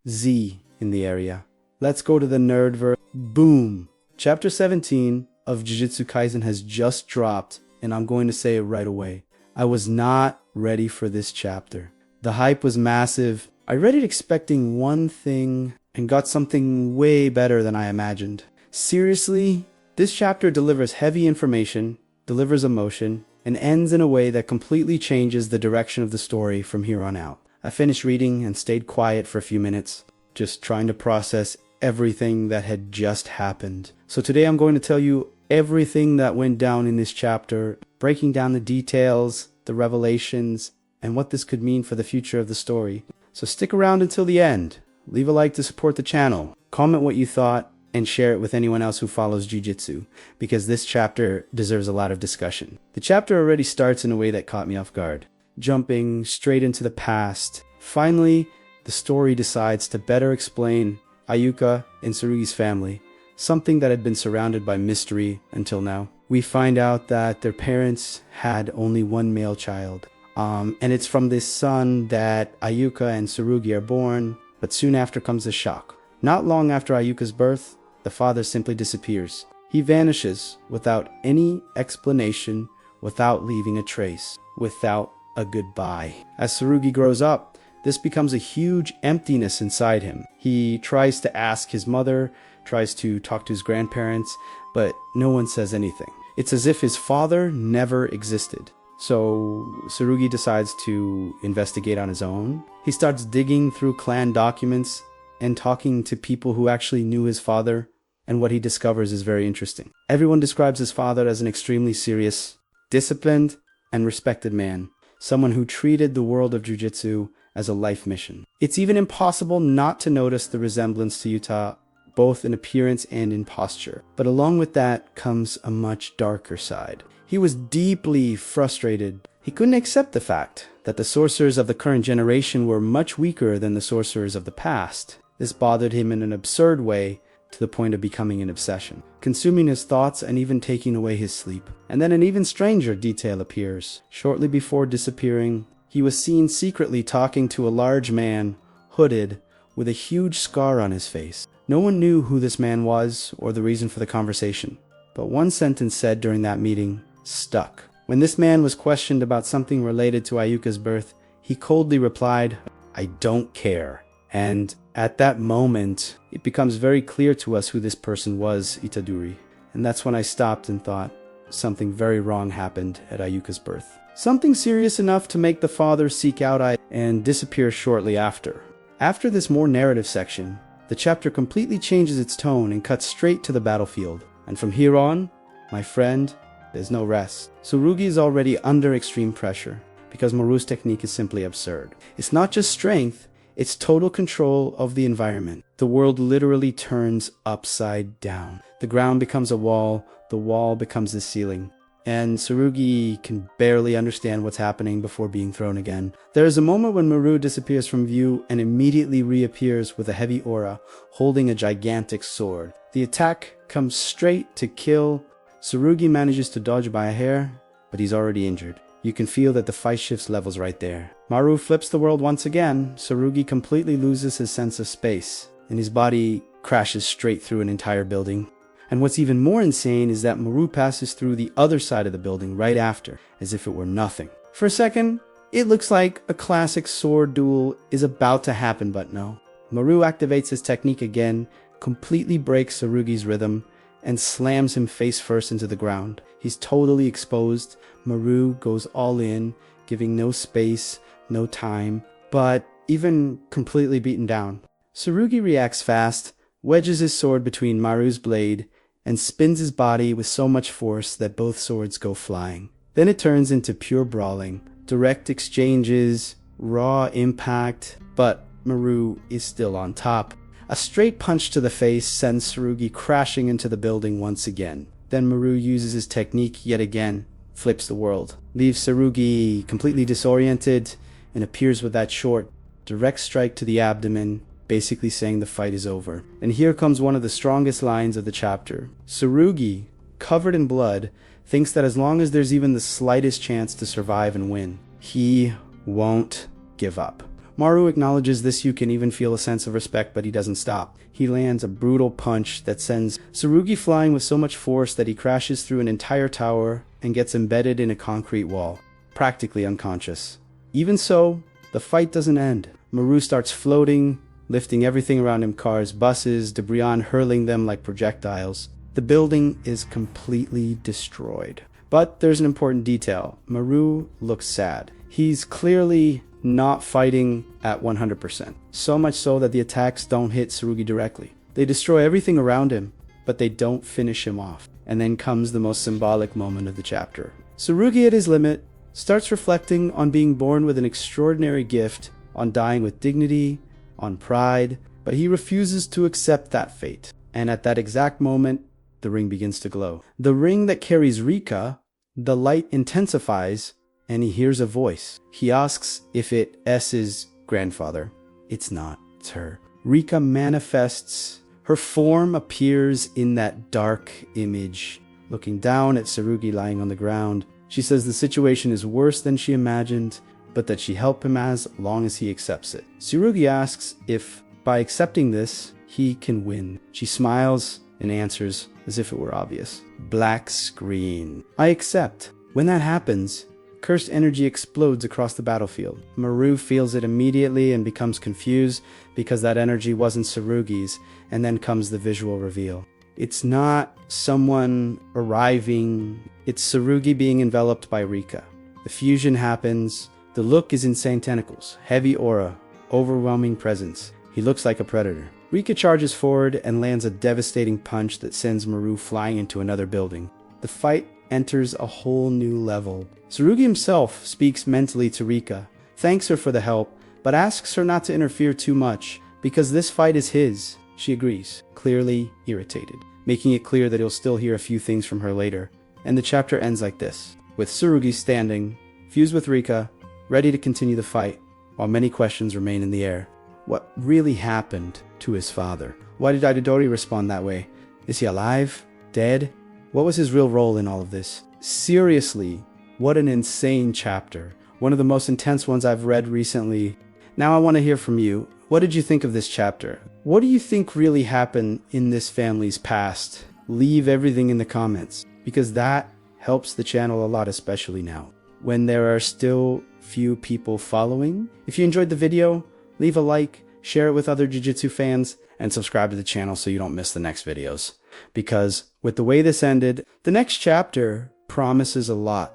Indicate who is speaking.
Speaker 1: Z in the area. Let's go to the NerdVerse. Boom! Chapter 17 of Jujutsu Kaisen has just dropped, and I'm going to say it right away. I was not ready for this chapter. The hype was massive. I read it expecting one thing and got something way better than I imagined. Seriously, this chapter delivers heavy information, delivers emotion, and ends in a way that completely changes the direction of the story from here on out. I finished reading and stayed quiet for a few minutes, just trying to process everything that had just happened. So today I'm going to tell you everything that went down in this chapter, breaking down the details, the revelations, and what this could mean for the future of the story. So stick around until the end. Leave a like to support the channel. Comment what you thought and share it with anyone else who follows Jujutsu, because this chapter deserves a lot of discussion. The chapter already starts in a way that caught me off guard, jumping straight into the past. Finally, the story decides to better explain Ayuka and Tsurugi's family, something that had been surrounded by mystery until now. We find out that their parents had only one male child, and it's from this son that Ayuka and Tsurugi are born, but soon after comes a shock. Not long after Ayuka's birth, the father simply disappears. He vanishes without any explanation, without leaving a trace, without a goodbye. As Tsurugi grows up, this becomes a huge emptiness inside him. He tries to ask his mother, tries to talk to his grandparents, but no one says anything. It's as if his father never existed. So Tsurugi decides to investigate on his own. He starts digging through clan documents and talking to people who actually knew his father, and what he discovers is very interesting. Everyone describes his father as an extremely serious, disciplined, and respected man, someone who treated the world of Jujutsu as a life mission. It's even impossible not to notice the resemblance to Yuta, both in appearance and in posture. But along with that comes a much darker side. He was deeply frustrated. He couldn't accept the fact that the sorcerers of the current generation were much weaker than the sorcerers of the past. This bothered him in an absurd way, to the point of becoming an obsession, consuming his thoughts and even taking away his sleep. And then an even stranger detail appears. Shortly before disappearing, he was seen secretly talking to a large man, hooded, with a huge scar on his face. No one knew who this man was or the reason for the conversation, but one sentence said during that meeting stuck. When this man was questioned about something related to Ayuka's birth, he coldly replied, "I don't care." And at that moment, it becomes very clear to us who this person was, Itadori. And that's when I stopped and thought something very wrong happened at Ayuka's birth. Something serious enough to make the father seek out Ayuka and disappear shortly after. After this more narrative section, the chapter completely changes its tone and cuts straight to the battlefield. And from here on, my friend, there's no rest. Tsurugi is already under extreme pressure, because Maru's technique is simply absurd. It's not just strength, it's total control of the environment. The world literally turns upside down. The ground becomes a wall, the wall becomes the ceiling, and Tsurugi can barely understand what's happening before being thrown again. There is a moment when Maru disappears from view and immediately reappears with a heavy aura, holding a gigantic sword. The attack comes straight to kill. Tsurugi manages to dodge by a hair, but he's already injured. You can feel that the fight shifts levels right there. Maru flips the world once again. Tsurugi completely loses his sense of space, and his body crashes straight through an entire building. And what's even more insane is that Maru passes through the other side of the building right after, as if it were nothing. For a second, it looks like a classic sword duel is about to happen, but no. Maru activates his technique again, completely breaks Tsurugi's rhythm, and slams him face first into the ground. He's totally exposed. Maru goes all in, giving no space, no time, but even completely beaten down. Tsurugi reacts fast, wedges his sword between Maru's blade, and spins his body with so much force that both swords go flying. Then it turns into pure brawling, direct exchanges, raw impact, but Maru is still on top. A straight punch to the face sends Tsurugi crashing into the building once again. Then Maru uses his technique yet again, flips the world, leaves Tsurugi completely disoriented, and appears with that short, direct strike to the abdomen, basically saying the fight is over. And here comes one of the strongest lines of the chapter. Tsurugi, covered in blood, thinks that as long as there's even the slightest chance to survive and win, he won't give up. Maru acknowledges this. You can even feel a sense of respect, but he doesn't stop. He lands a brutal punch that sends Tsurugi flying with so much force that he crashes through an entire tower and gets embedded in a concrete wall, practically unconscious. Even so, the fight doesn't end. Maru starts floating, lifting everything around him, cars, buses, debris, hurling them like projectiles. The building is completely destroyed. But there's an important detail. Maru looks sad. He's clearly not fighting at 100%. So much so that the attacks don't hit Tsurugi directly. They destroy everything around him, but they don't finish him off. And then comes the most symbolic moment of the chapter. Tsurugi, at his limit, starts reflecting on being born with an extraordinary gift, on dying with dignity, on pride, but he refuses to accept that fate. And at that exact moment, the ring begins to glow. The ring that carries Rika, the light intensifies, and he hears a voice. He asks if it's his grandfather. It's not. It's her. Rika manifests. Her form appears in that dark image. Looking down at Tsurugi lying on the ground, she says the situation is worse than she imagined, but that she helped him as long as he accepts it. Tsurugi asks if, by accepting this, he can win. She smiles and answers as if it were obvious. Black screen. I accept. When that happens, cursed energy explodes across the battlefield. Maru feels it immediately and becomes confused because that energy wasn't Tsurugi's, and then comes the visual reveal. It's not someone arriving, it's Tsurugi being enveloped by Rika. The fusion happens. The look is insane tentacles, heavy aura, overwhelming presence. He looks like a predator. Rika charges forward and lands a devastating punch that sends Maru flying into another building. The fight enters a whole new level. Tsurugi himself speaks mentally to Rika, thanks her for the help, but asks her not to interfere too much, because this fight is his. She agrees, clearly irritated, making it clear that he'll still hear a few things from her later. And the chapter ends like this, with Tsurugi standing, fused with Rika, ready to continue the fight, while many questions remain in the air. What really happened to his father? Why did Itadori respond that way? Is he alive? Dead? What was his real role in all of this? Seriously, what an insane chapter. One of the most intense ones I've read recently. Now I want to hear from you. What did you think of this chapter? What do you think really happened in this family's past? Leave everything in the comments, because that helps the channel a lot, especially now, when there are still few people following. If you enjoyed the video, leave a like, share it with other Jujutsu fans, and subscribe to the channel so you don't miss the next videos. Because with the way this ended, the next chapter promises a lot.